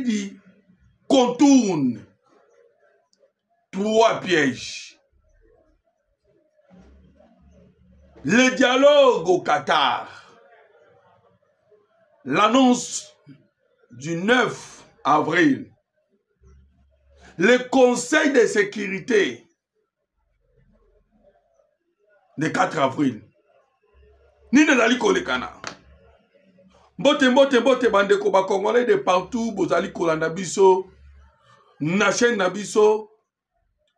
Tshisekedi contourne 3 pièges. Le dialogue au Qatar, l'annonce du 9 avril, le Conseil de sécurité le 4 avril. Ni nezali kolekana. Mbote bandeko ba Congolais de partout, bozali kolanda biso, na chaîne na biso.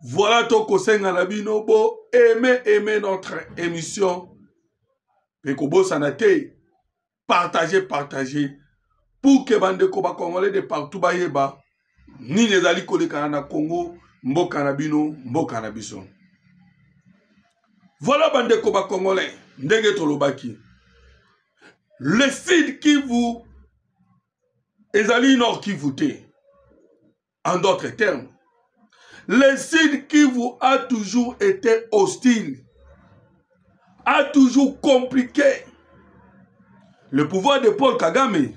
Voilà to kosenga na bino bo aimer notre émission. Peko bo sanate, partager pour que bandeko ba Congolais de partout ba yeba ni nezali kolekana na Congo, mboka na bino, mboka na biso. Voilà bandeko ba Congolais, ndenge tolobaki. Le Sud Kivu ezali Nord Kivu te. En d'autres termes, le Sud Kivu a toujours été hostile, a toujours compliqué le pouvoir de Paul Kagame.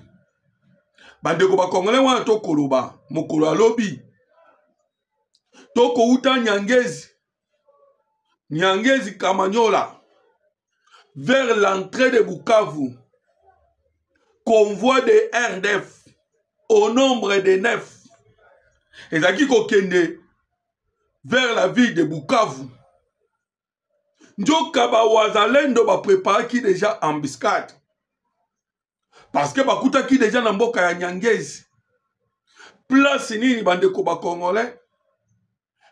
Bandeko ba Congolais wana to koloba, mokolo alobi. Toko uta Nyangezi Kamanyola, vers l'entrée de Bukavu, convoi de RDF au nombre de 9. Et Zaki Kokende vers la ville de Bukavu. Ndjokaba Wazalendo ba prépare qui déjà embuscade. Parce que bakuta qui déjà na mboka ya Nyangezi. Place nini bandeko ba Congolais.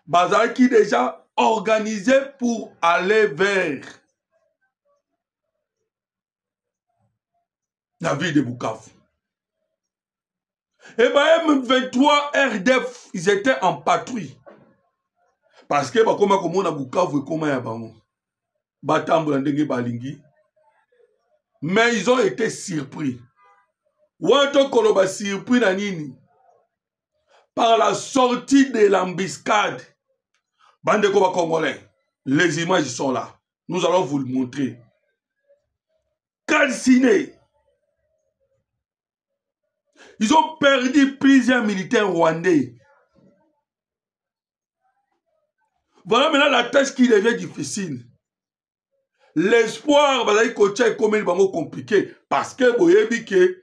Bazar qui déjà organisé pour aller vers la ville de Bukavu. Et bien, M23 RDF, ils étaient en patrouille. Parce que, comme on a Bukavu et comme on a Balingi, mais ils ont été surpris. Ou en tant qu'on surpris par la sortie de l'embuscade. Bande Congolais, les images sont là. Nous allons vous le montrer. Calciné. Ils ont perdu plusieurs militaires rwandais. Voilà maintenant la tâche qui devient difficile. L'espoir, est compliqué. Parce que vous voyez que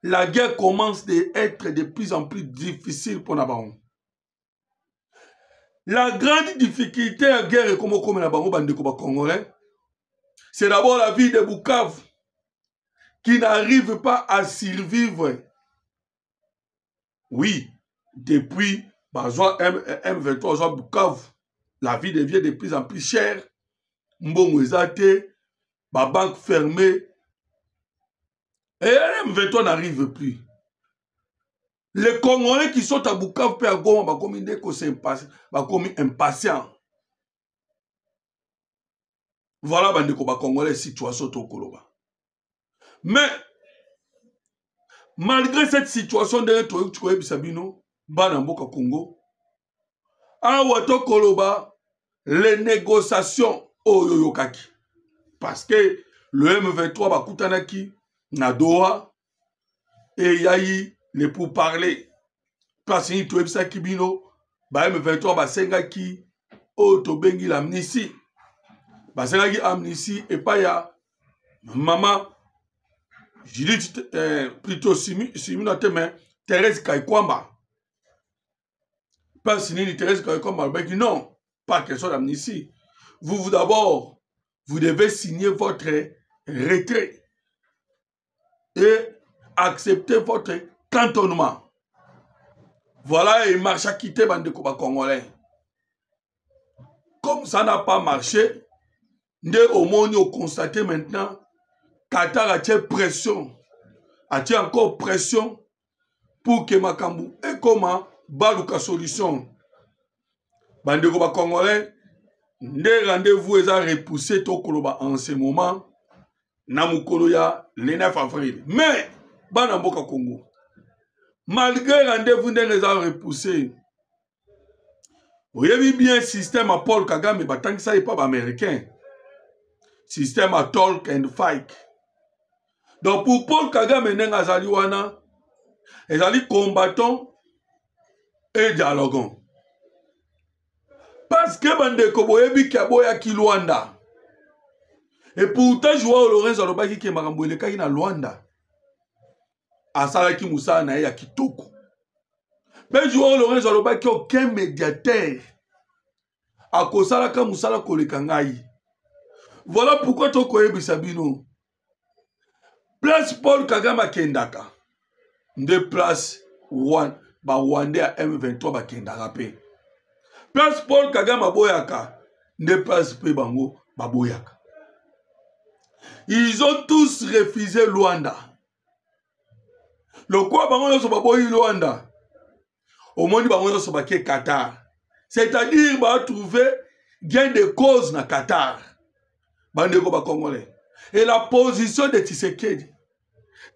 la guerre commence à être de plus en plus difficile pour Nabaron. La grande difficulté à la guerre comme Congolais, c'est d'abord la ville de Bukavu qui n'arrive pas à survivre. Oui, depuis M23 Bukavu, la vie devient de plus en plus chère. Mbongo ezate, ma banque fermée. Et M23 n'arrive plus. Les Congolais qui sont à Bukavu et à Goma, sont impatients. Voilà bandeko ba Congolais situation to koloba. Mais malgré cette situation de Toyo Bisabino, Banamboka Congo, Awato Koloba, les négociations Oyoyokaki. Parce que le M23 Bakutanaki, Nadoa, et Yayi, les pourparlers. Parce que Toyo Bisakibino, M23 Basengaki, Otobengi l'amnistie. Basengaki amnistie, et pas ya maman. Je dis plutôt mais Thérèse Kaikwamba. Pas signé Thérèse Kaikwamba. Non, pas question d'amnistie. Vous d'abord, vous devez signer votre retrait et accepter votre cantonnement. Voilà, il marche à quitter Bandeko Congolais. Comme ça n'a pas marché, au monde, on constate maintenant Qatar a tiré pression, a tiré encore pression pour que Makambu et comment Baluka solution. Bandeko ba Congolais, des rendez-vous ont repoussé Tokoloba en ce moment, Namukoloya le 9 avril. Mais, Banamboka Congo, malgré rendez-vous ont repoussé, vous avez bien un système à Paul Kagame, mais tant que ça n'est pas américain. Système à talk and fight. Donc pour Paul Kagame Nengazaliwana, ezali combattant et dialoguant. Parce que bandeko boyebi ki aboyaki Luanda. Et pourtant Joao Lorenzo alobaki ke makambo elekaki na Luanda. Asalaki musala na ye ya kitoko. Mais Joao Lorenzo alobaki aucun médiateur akosalaka musala koleka ngai. Voilà pourquoi tokoyebisa bino. Place Paul Kagame akendaka. Nde place ba Rwandais à M23 bakendaka pe. Place Paul Kagame aboyaka. Nde place pe bango baboyaka. Ils ont tous refusé Luanda. Le quoi bango yoso baboyi Luanda. Au monde bango yoso baké Qatar. C'est-à-dire ba trouver gain de cause na Qatar. Bandeko ba Congolais. Et la position de Tshisekedi,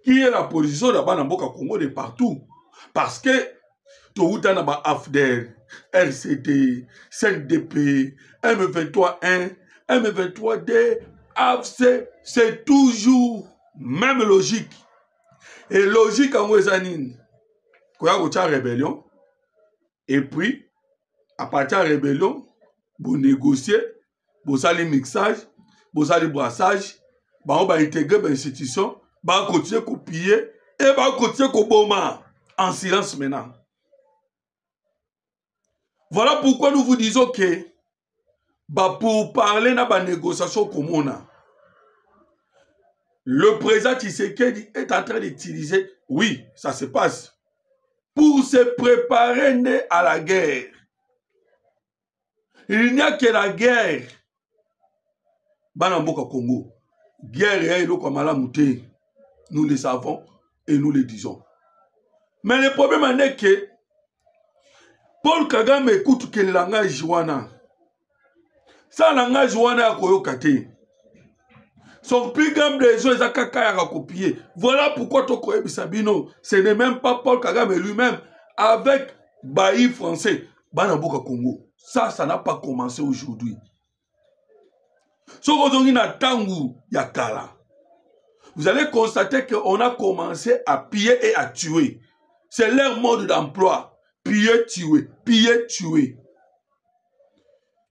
qui est la position de Banamboka Congo de partout. Parce que tout le temps, AFDEL, RCD, 5DP, M23-1, M23-D, AFC, c'est toujours même logique. Et logique en Ouezanine. Quand il y a une rébellion, et puis, à partir de la rébellion, vous négociez, vous allez mixage, vous allez brassage, vous allez intégrer l'institution, vous allez continuer à copier, et vous allez continuer à copier en silence maintenant. Voilà pourquoi nous vous disons que pour parler de la négociation commune, le président Tshisekedi est en train d'utiliser, oui, ça se passe, pour se préparer à la guerre. Il n'y a que la guerre. Banamboka Congo. Guerre et l'eau nous le savons et nous le disons. Mais le problème est que Paul Kagame écoute que le langage wana. Ça langage wana koyokate. Son plus grand besoin est à copier. Voilà pourquoi Tokoye Bisabino, ce n'est même pas Paul Kagame lui-même avec Bailly français. Banamboka Congo. Ça n'a pas commencé aujourd'hui. Vous allez constater qu'on a commencé à piller et à tuer. C'est leur mode d'emploi. Piller, tuer. Piller, tuer.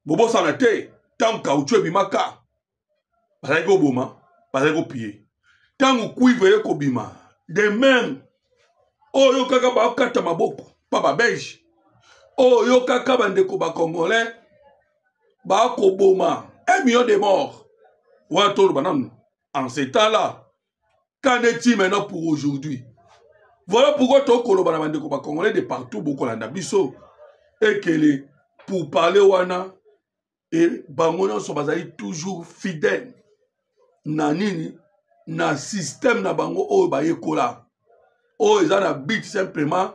Bobo sanate, tant caoutchouc bimaka. Parce que boma, parce que piller. Tant cuivre kobima. De même, oh yo kaka ba kata maboko, papa belge. Oh yo kaka bandeko ba congolais, ba koboma. 1 million de morts. En ce temps-là, qu'en est-il maintenant pour aujourd'hui? Voilà pourquoi tout le monde congolais de partout, beaucoup de biso, et que pour parler wana, et bangono so bazali toujours fidèle. Nanini, na système na bango o ba yekola. O ezana bit simplement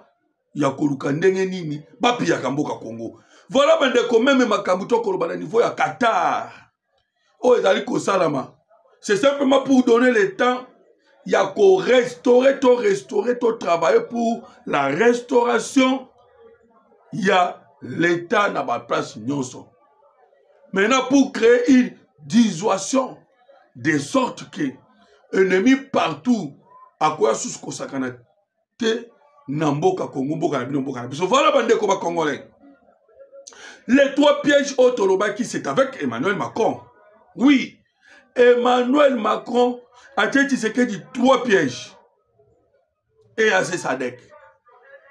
ya koluka ndenge nini, ba pia kamboka Congo. Voilà bandeko même makabuto koloba niveau ya Qatar. Oh, c'est simplement pour donner le temps, il y a qu'au restaurer, travailler pour la restauration. Il y a l'État dans la place Nyonso. Maintenant, pour créer une dissuasion, de sorte que l'ennemi partout, à quoi sous Kosakanate, Namboka Congo, Mboka Namboka. Voilà, bandeko ba Congolais. Les 3 pièges au Tolobaki, c'est avec Emmanuel Macron. Oui, Emmanuel Macron a dit que dit 3 pièges. Et à ce Sadek.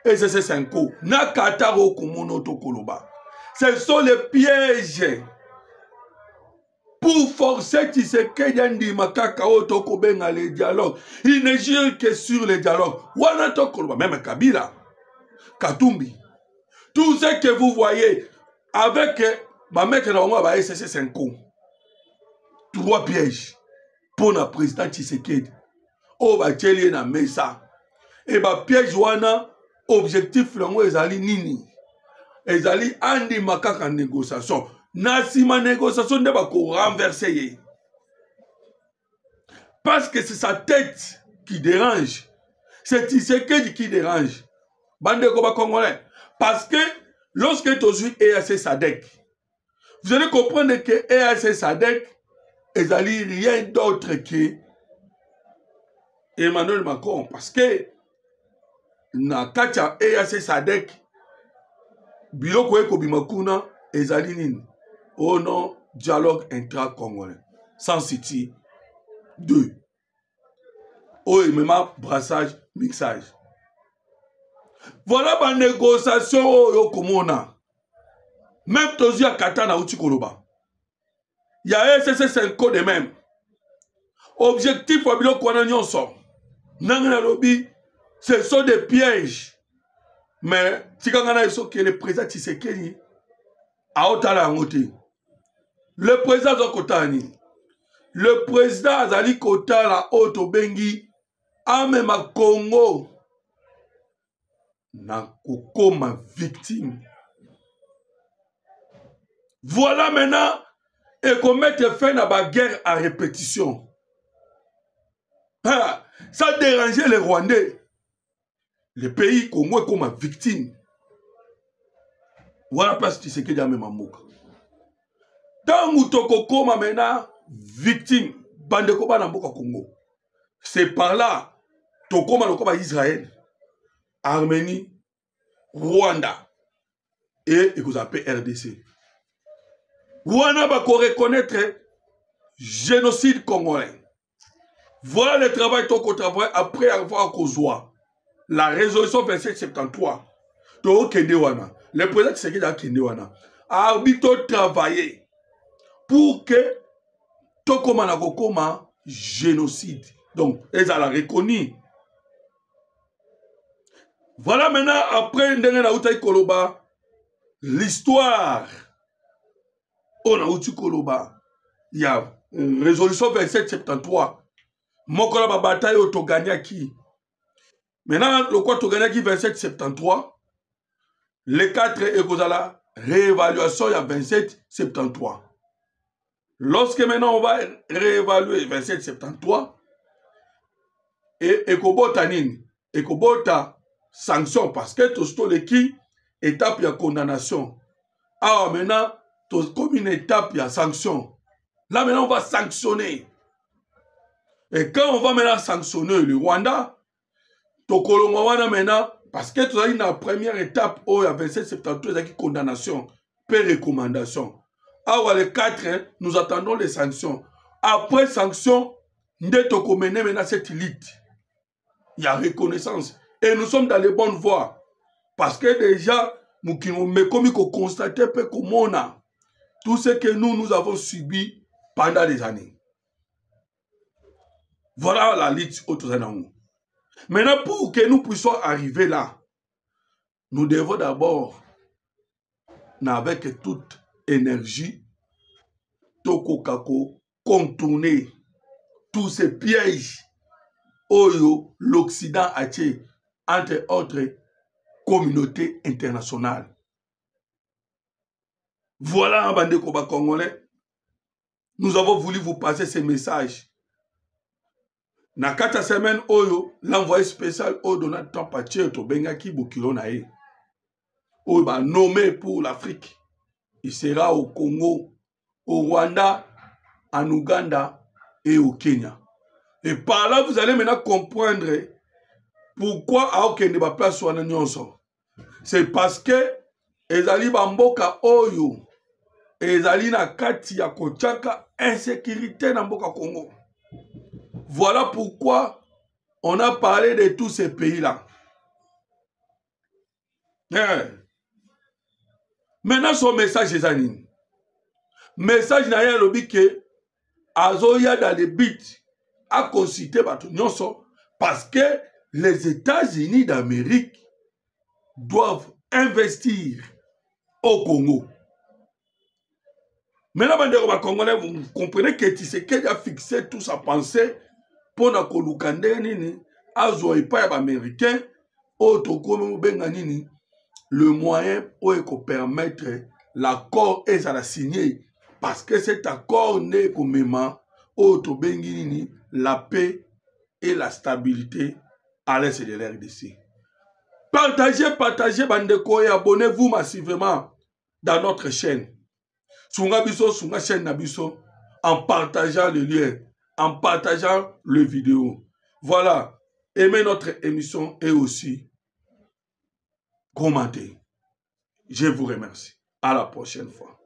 Et c'est 5 coups. Na Kataro Kumuno Tokoloba. Ce sont les pièges. Pour forcer Tshisekedi Yandi Makaka Otokobenga les dialogues. Il ne gère que sur les dialogues. Wana Tokoloba, même Kabila, Katumbi. Tout ce que vous voyez avec ma mec et c'est 5 coups. 3 pièges pour le président Tshisekedi. Oh, bah, tchéli na mesa. Et bah, piège wana, objectif, l'ango, ezali nini. Ezali andi makaka négociation. Nasima négociation ne va qu'on renverser. Parce que c'est sa tête qui dérange. C'est Tshisekedi qui dérange. Bande Koba Congolais. Parce que lorsque tu suis EAC Sadek, vous allez comprendre que EAC Sadek, ils n'allaient rien d'autre que Emmanuel Macron. Parce que na kati ya EAC SADC biloko ekobima kuna ezali nini au nom dialogue intra-congolais sans city 2 oyo emema brassage mixage. Voilà ba négociation oyo komona même tozwi ya kata na uti koloba ya ECC Senko de même objectif wa biloko wana nyonso nanga na lobi ce sont des pièges. Mais si on a que le président Tshisekedi a otala ngote. Le président Zokotani. Le président Azali Kotala Otobengi amema Congo na kokoma victime. Voilà maintenant et qu'on mette fin à la guerre à répétition. Ah, ça dérangeait les Rwandais. Le pays Congo est comme victime. Voilà place Tshisekedi a même amoka. Tant que Koma maintenant victime, bande ko bana mboka Congo. C'est par là Tokoma lokoba Israël, Arménie, Rwanda et vous appelez RDC. Rwanda va reconnaître génocide congolais. Voilà le travail qu'on travaille après avoir causé la résolution 2773. Le président Tshisekedi a Kendewana a arbitre travaillé pour que Tokoma na kokoma génocide. Donc, ils ont reconnu. Voilà maintenant, après l'histoire. On a outu Koloba. Il y a résolution 2773. Mokola ba bataille au Toganyaki. Maintenant, le quoi Toganyaki 2773. Les 4 Ekozala, réévaluation il y a 2773. Lorsque maintenant on va réévaluer 2773, et Ekobota Nini, Ekobota sanction, parce que tout ce qui étape de condamnation. Alors maintenant, comme une étape de sanction. Là maintenant on va sanctionner. Et quand on va maintenant sanctionner le Rwanda, Tokolongwana maintenant, parce que tu as une première étape où il y a 2773, il y a une condamnation, peu recommandation. Alors les 4, nous attendons les sanctions. Après sanctions, nous devons mener maintenant cette élite. Il y a reconnaissance. Et nous sommes dans les bonnes voies. Parce que déjà, nous avons constaté comment tout ce que nous avons subi pendant des années. Voilà la lutte autour de nous. Maintenant, pour que nous puissions arriver là, nous devons d'abord, avec toute énergie, Tokokako, contourner tous ces pièges où l'Occident a été, entre autres, communautés internationales. Voilà, un bandé Koba Congolais. Nous avons voulu vous passer ces messages. Na 4 semaines, l'envoyé spécial au Donald Trump a tiré au Bengaki Bukilonae. Il va nommé pour l'Afrique. Il sera au Congo, au Rwanda, en Ouganda et au Kenya. Et par là, vous allez maintenant comprendre pourquoi Aoke ne va pas sur la Nyonso. C'est parce que Ezali Bamboka Oyo, Ezali na kati ya kochaka insécurité na Mboka Congo. Voilà pourquoi on a parlé de tous ces pays-là. Maintenant, son message est Zanine. Message n'a rien lobby que Azoya dans les buts a consulté Nyonso parce que les États-Unis d'Amérique doivent investir au Congo. Maintenant, Congolais, vous comprenez que Tshisekedi a fixé toute sa pensée pour na kolukande nini azo epa ya américain autokomo benga nini le moyen pour permettre l'accord et ça l'a signé parce que cet accord n'est qu'au même auto bengi nini la paix et la stabilité à l'est de l'RDC. Partagez bandeko et abonnez-vous massivement dans notre chaîne. Sunga biso sunga chaîne nabiso en partageant le lien, en partageant le vidéo. Voilà, aimez notre émission et aussi commenter. Je vous remercie. À la prochaine fois.